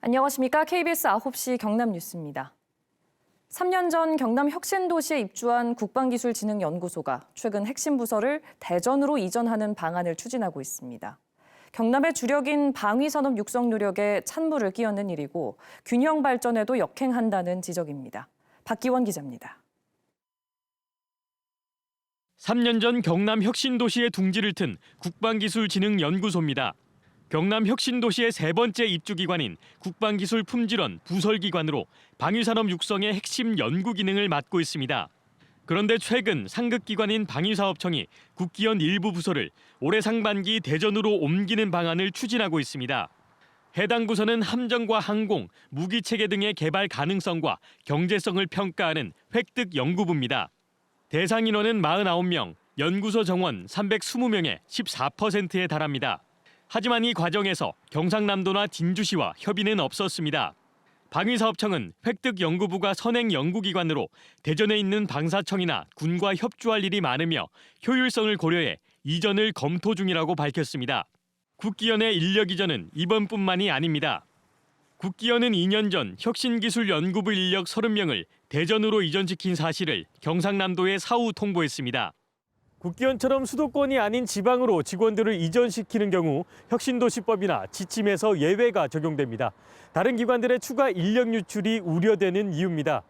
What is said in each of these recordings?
안녕하십니까. KBS 9시 경남 뉴스입니다. 3년 전 경남 혁신도시에 입주한 국방기술진흥연구소가 최근 핵심 부서를 대전으로 이전하는 방안을 추진하고 있습니다. 경남의 주력인 방위산업 육성 노력에 찬물을 끼얹는 일이고 균형 발전에도 역행한다는 지적입니다. 박기원 기자입니다. 3년 전 경남 혁신도시에 둥지를 튼 국방기술진흥연구소입니다. 경남 혁신도시의 세 번째 입주기관인 국방기술품질원 부설기관으로 방위산업 육성의 핵심 연구 기능을 맡고 있습니다. 그런데 최근 상급기관인 방위사업청이 국기원 일부 부서를 올해 상반기 대전으로 옮기는 방안을 추진하고 있습니다. 해당 부서는 함정과 항공, 무기체계 등의 개발 가능성과 경제성을 평가하는 획득 연구부입니다. 대상 인원은 49명, 연구소 정원 320명의 14%에 달합니다. 하지만 이 과정에서 경상남도나 진주시와 협의는 없었습니다. 방위사업청은 획득연구부가 선행연구기관으로 대전에 있는 방사청이나 군과 협조할 일이 많으며 효율성을 고려해 이전을 검토 중이라고 밝혔습니다. 국기원의 인력 이전은 이번뿐만이 아닙니다. 국기원은 2년 전 혁신기술연구부 인력 30명을 대전으로 이전시킨 사실을 경상남도에 사후 통보했습니다. 국기원처럼 수도권이 아닌 지방으로 직원들을 이전시키는 경우 혁신도시법이나 지침에서 예외가 적용됩니다. 다른 기관들의 추가 인력 유출이 우려되는 이유입니다.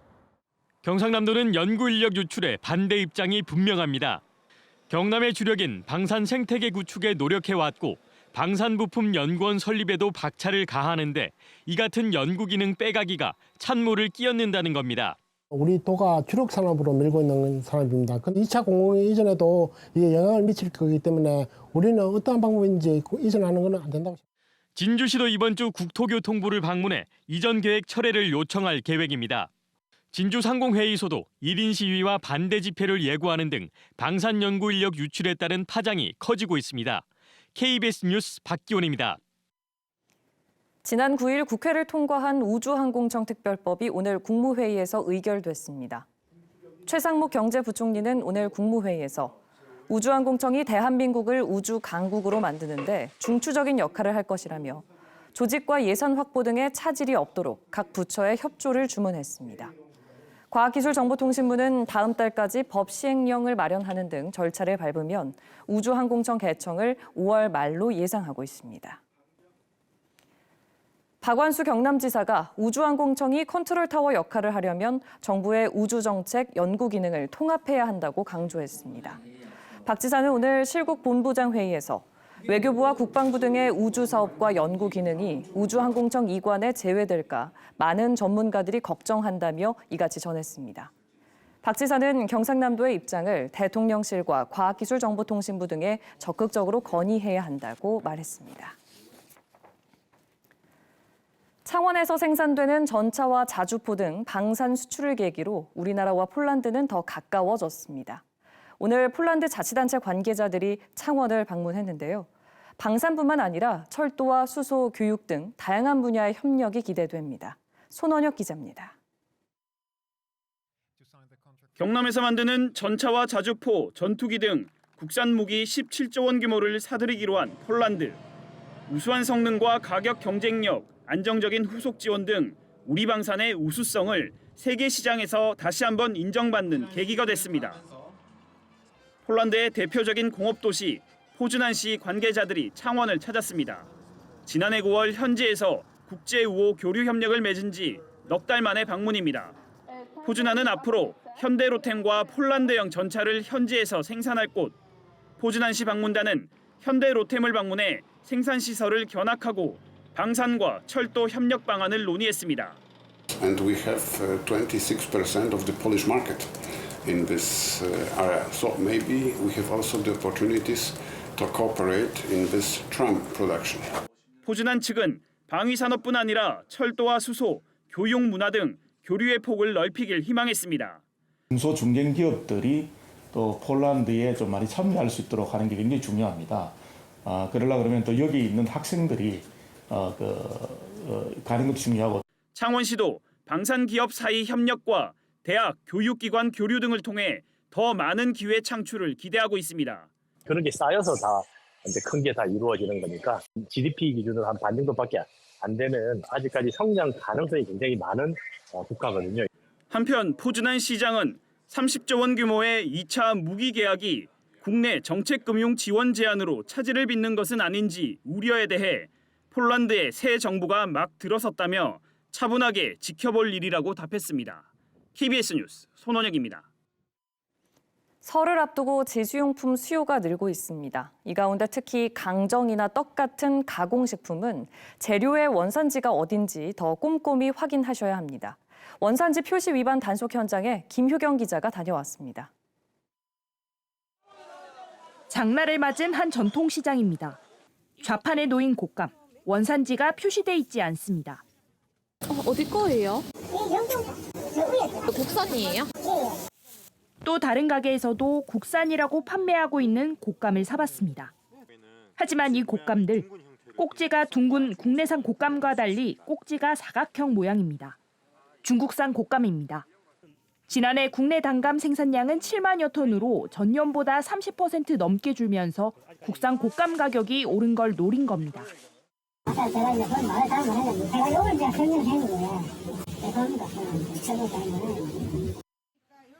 경상남도는 연구 인력 유출에 반대 입장이 분명합니다. 경남의 주력인 방산 생태계 구축에 노력해왔고 방산부품 연구원 설립에도 박차를 가하는데 이 같은 연구 기능 빼가기가 찬물을 끼얹는다는 겁니다. 우리 도가 주력 산업으로 밀고 있는 산업입니다. 2차 공공 이전에도 이게 영향을 미칠 거기 때문에 우리는 어떠한 방법인지 이전하는 건 안 된다고 생각합니다. 진주시도 이번 주 국토교통부를 방문해 이전 계획 철회를 요청할 계획입니다. 진주상공회의소도 1인 시위와 반대 집회를 예고하는 등 방산 연구 인력 유출에 따른 파장이 커지고 있습니다. KBS 뉴스 박기원입니다. 지난 9일 국회를 통과한 우주항공청 특별법이 오늘 국무회의에서 의결됐습니다. 최상목 경제부총리는 오늘 국무회의에서 우주항공청이 대한민국을 우주 강국으로 만드는데 중추적인 역할을 할 것이라며 조직과 예산 확보 등의 차질이 없도록 각 부처에 협조를 주문했습니다. 과학기술정보통신부는 다음 달까지 법 시행령을 마련하는 등 절차를 밟으면 우주항공청 개청을 5월 말로 예상하고 있습니다. 박완수 경남지사가 우주항공청이 컨트롤타워 역할을 하려면 정부의 우주정책 연구 기능을 통합해야 한다고 강조했습니다. 박 지사는 오늘 실국 본부장 회의에서 외교부와 국방부 등의 우주사업과 연구 기능이 우주항공청 이관에 제외될까 많은 전문가들이 걱정한다며 이같이 전했습니다. 박 지사는 경상남도의 입장을 대통령실과 과학기술정보통신부 등에 적극적으로 건의해야 한다고 말했습니다. 창원에서 생산되는 전차와 자주포 등 방산 수출을 계기로 우리나라와 폴란드는 더 가까워졌습니다. 오늘 폴란드 자치단체 관계자들이 창원을 방문했는데요. 방산뿐만 아니라 철도와 수소, 교육 등 다양한 분야의 협력이 기대됩니다. 손원혁 기자입니다. 경남에서 만드는 전차와 자주포, 전투기 등 국산 무기 17조 원 규모를 사들이기로 한 폴란드. 우수한 성능과 가격 경쟁력, 안정적인 후속 지원 등 우리 방산의 우수성을 세계 시장에서 다시 한번 인정받는 계기가 됐습니다. 폴란드의 대표적인 공업도시 포즈난시 관계자들이 창원을 찾았습니다. 지난해 9월 현지에서 국제우호 교류 협력을 맺은 지 넉 달 만의 방문입니다. 포즈난은 앞으로 현대로템과 폴란드형 전차를 현지에서 생산할 곳, 포즈난시 방문단은 현대로템을 방문해 생산시설을 견학하고 방산과 철도 협력 방안을 논의했습니다. And we have 26% of the Polish market in this area. So maybe we have also the opportunities to cooperate in this tram production. 포즈난 측은 방위산업뿐 아니라 철도와 수소, 교육 문화 등 교류의 폭을 넓히길 희망했습니다. 중소중견기업들이 또 폴란드에 좀 많이 참여할 수 있도록 하는 게 굉장히 중요합니다. 그러려고 그러면 또 여기 있는 학생들이 가는 것도 중요하고. 창원시도 방산기업 사이 협력과 대학, 교육기관 교류 등을 통해 더 많은 기회 창출을 기대하고 있습니다. 그런 게 쌓여서 다 이제 큰 게 다 이루어지는 거니까 GDP 기준으로 한 반 정도밖에 안 되는 아직까지 성장 가능성이 굉장히 많은 국가거든요. 한편 포준한 시장은 30조 원 규모의 2차 무기 계약이 국내 정책금융 지원 제한으로 차질을 빚는 것은 아닌지 우려에 대해 폴란드의 새 정부가 막 들어섰다며 차분하게 지켜볼 일이라고 답했습니다. KBS 뉴스 손원혁입니다. 설을 앞두고 제수용품 수요가 늘고 있습니다. 이 가운데 특히 강정이나 떡 같은 가공식품은 재료의 원산지가 어딘지 더 꼼꼼히 확인하셔야 합니다. 원산지 표시 위반 단속 현장에 김효경 기자가 다녀왔습니다. 장날을 맞은 한 전통시장입니다. 좌판에 놓인 곶감, 원산지가 표시돼 있지 않습니다. 어디 거예요? 국산이에요? 또 다른 가게에서도 국산이라고 판매하고 있는 곶감을 사봤습니다. 하지만 이 곶감들, 꼭지가 둥근 국내산 곶감과 달리 꼭지가 사각형 모양입니다. 중국산 곶감입니다. 지난해 국내 단감 생산량은 7만여 톤으로 전년보다 30% 넘게 줄면서 국산 곶감 가격이 오른 걸 노린 겁니다. 아까 제가 이제 그런 말을 잘못 했는데 제가 이걸 제가 설명한 거예요. 죄송합니다.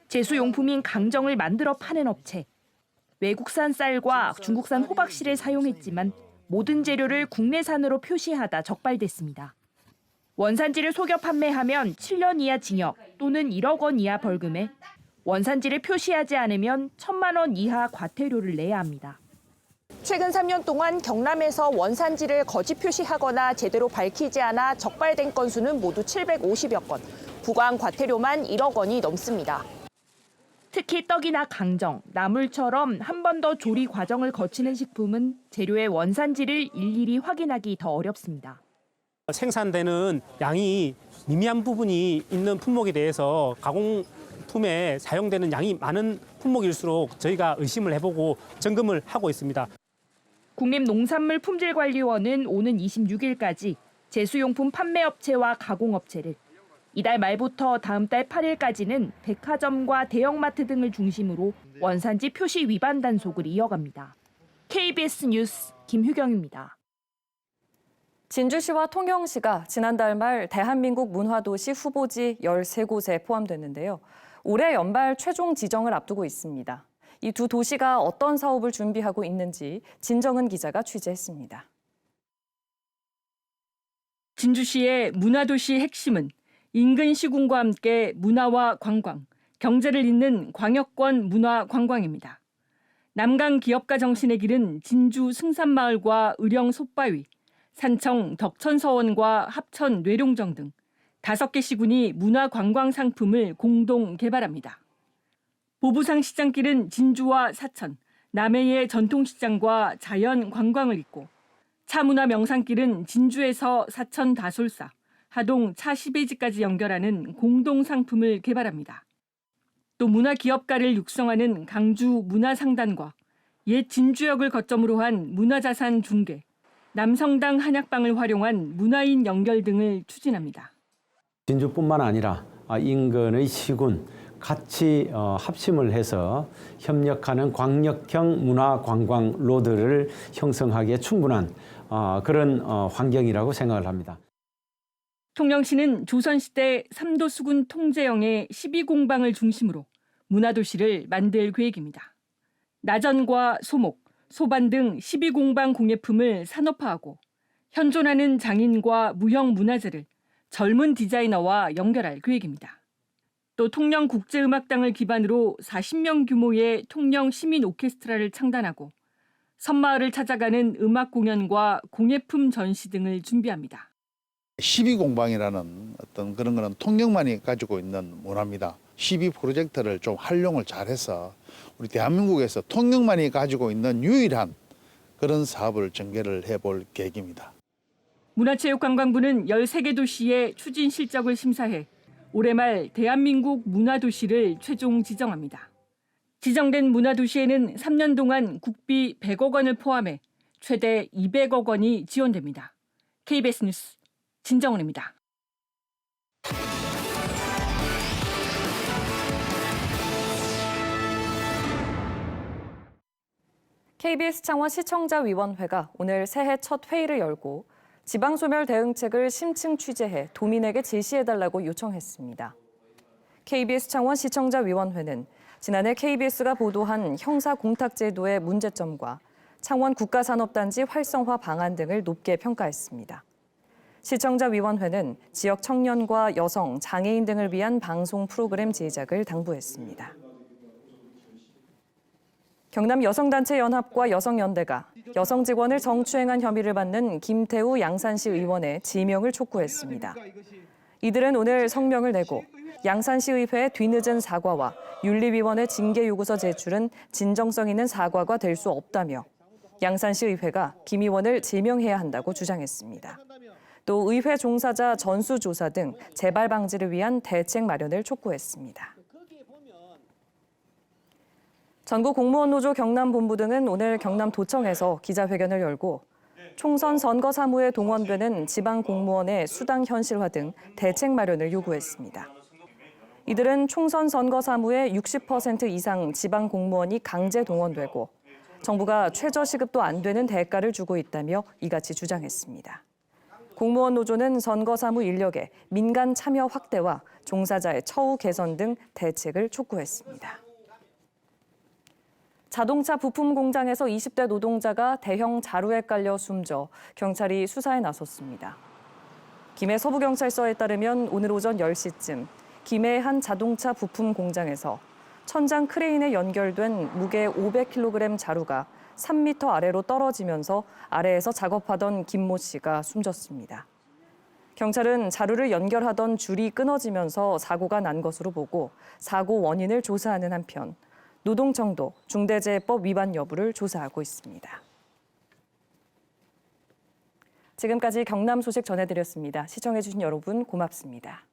제수용품인 강정을 만들어 파는 업체. 외국산 쌀과 중국산 호박씨를 사용했지만 모든 재료를 국내산으로 표시하다 적발됐습니다. 원산지를 속여 판매하면 7년 이하 징역 또는 1억 원 이하 벌금에 원산지를 표시하지 않으면 1,000만 원 이하 과태료를 내야 합니다. 최근 3년 동안 경남에서 원산지를 거짓 표시하거나 제대로 밝히지 않아 적발된 건수는 모두 750여 건, 부과한 과태료만 1억 원이 넘습니다. 특히 떡이나 강정, 나물처럼 한 번 더 조리 과정을 거치는 식품은 재료의 원산지를 일일이 확인하기 더 어렵습니다. 생산되는 양이 미미한 부분이 있는 품목에 대해서 가공품에 사용되는 양이 많은 품목일수록 저희가 의심을 해보고 점검을 하고 있습니다. 국립농산물품질관리원은 오는 26일까지 제수용품 판매업체와 가공업체를, 이달 말부터 다음 달 8일까지는 백화점과 대형마트 등을 중심으로 원산지 표시 위반 단속을 이어갑니다. KBS 뉴스 김효경입니다. 진주시와 통영시가 지난달 말 대한민국 문화도시 후보지 13곳에 포함됐는데요. 올해 연말 최종 지정을 앞두고 있습니다. 이 두 도시가 어떤 사업을 준비하고 있는지 진정은 기자가 취재했습니다. 진주시의 문화도시 핵심은 인근 시군과 함께 문화와 관광, 경제를 잇는 광역권 문화관광입니다. 남강 기업가 정신의 길은 진주 승산마을과 의령 솥바위, 산청 덕천서원과 합천 뇌룡정 등 5개 시군이 문화관광 상품을 공동 개발합니다. 보부상 시장길은 진주와 사천, 남해의 전통시장과 자연 관광을 잇고, 차문화 명산길은 진주에서 사천 다솔사, 하동 차시베지까지 연결하는 공동 상품을 개발합니다. 또 문화기업가를 육성하는 강주 문화상단과 옛 진주역을 거점으로 한 문화자산 중개, 남성당 한약방을 활용한 문화인 연결 등을 추진합니다. 진주뿐만 아니라 인근의 시군 같이 합심을 해서 협력하는 광역형 문화관광 로드를 형성하기에 충분한 그런 환경이라고 생각을 합니다. 통영시는 조선시대 삼도수군 통제영의 12공방을 중심으로 문화도시를 만들 계획입니다. 나전과 소목, 소반 등 12공방 공예품을 산업화하고 현존하는 장인과 무형 문화재를 젊은 디자이너와 연결할 계획입니다. 또 통영국제음악당을 기반으로 40명 규모의 통영 시민 오케스트라를 창단하고 섬마을을 찾아가는 음악 공연과 공예품 전시 등을 준비합니다. 12공방이라는 어떤 그런 거는 통영만이 가지고 있는 문화입니다. 12 프로젝트를 좀 활용을 잘해서 우리 대한민국에서 통영만이 가지고 있는 유일한 그런 사업을 전개를 해볼 계획입니다. 문화체육관광부는 13개 도시의 추진 실적을 심사해 올해 말 대한민국 문화도시를 최종 지정합니다. 지정된 문화도시에는 3년 동안 국비 100억 원을 포함해 최대 200억 원이 지원됩니다. KBS 뉴스 진정은입니다. KBS 창원 시청자위원회가 오늘 새해 첫 회의를 열고 지방소멸 대응책을 심층 취재해 도민에게 제시해달라고 요청했습니다. KBS 창원 시청자위원회는 지난해 KBS가 보도한 형사공탁제도의 문제점과 창원 국가산업단지 활성화 방안 등을 높게 평가했습니다. 시청자위원회는 지역 청년과 여성, 장애인 등을 위한 방송 프로그램 제작을 당부했습니다. 경남 여성단체연합과 여성연대가 여성 직원을 성추행한 혐의를 받는 김태우 양산시 의원의 지명을 촉구했습니다. 이들은 오늘 성명을 내고 양산시의회의 뒤늦은 사과와 윤리위원회 징계 요구서 제출은 진정성 있는 사과가 될 수 없다며 양산시의회가 김 의원을 제명해야 한다고 주장했습니다. 또 의회 종사자 전수조사 등 재발 방지를 위한 대책 마련을 촉구했습니다. 전국공무원노조 경남본부 등은 오늘 경남도청에서 기자회견을 열고 총선 선거 사무에 동원되는 지방 공무원의 수당 현실화 등 대책 마련을 요구했습니다. 이들은 총선 선거 사무에 60% 이상 지방 공무원이 강제 동원되고 정부가 최저시급도 안 되는 대가를 주고 있다며 이같이 주장했습니다. 공무원 노조는 선거 사무 인력의 민간 참여 확대와 종사자의 처우 개선 등 대책을 촉구했습니다. 자동차 부품 공장에서 20대 노동자가 대형 자루에 깔려 숨져 경찰이 수사에 나섰습니다. 김해 서부경찰서에 따르면 오늘 오전 10시쯤 김해의 한 자동차 부품 공장에서 천장 크레인에 연결된 무게 500kg 자루가 3m 아래로 떨어지면서 아래에서 작업하던 김모 씨가 숨졌습니다. 경찰은 자루를 연결하던 줄이 끊어지면서 사고가 난 것으로 보고 사고 원인을 조사하는 한편 노동청도 중대재해법 위반 여부를 조사하고 있습니다. 지금까지 경남 소식 전해드렸습니다. 시청해주신 여러분 고맙습니다.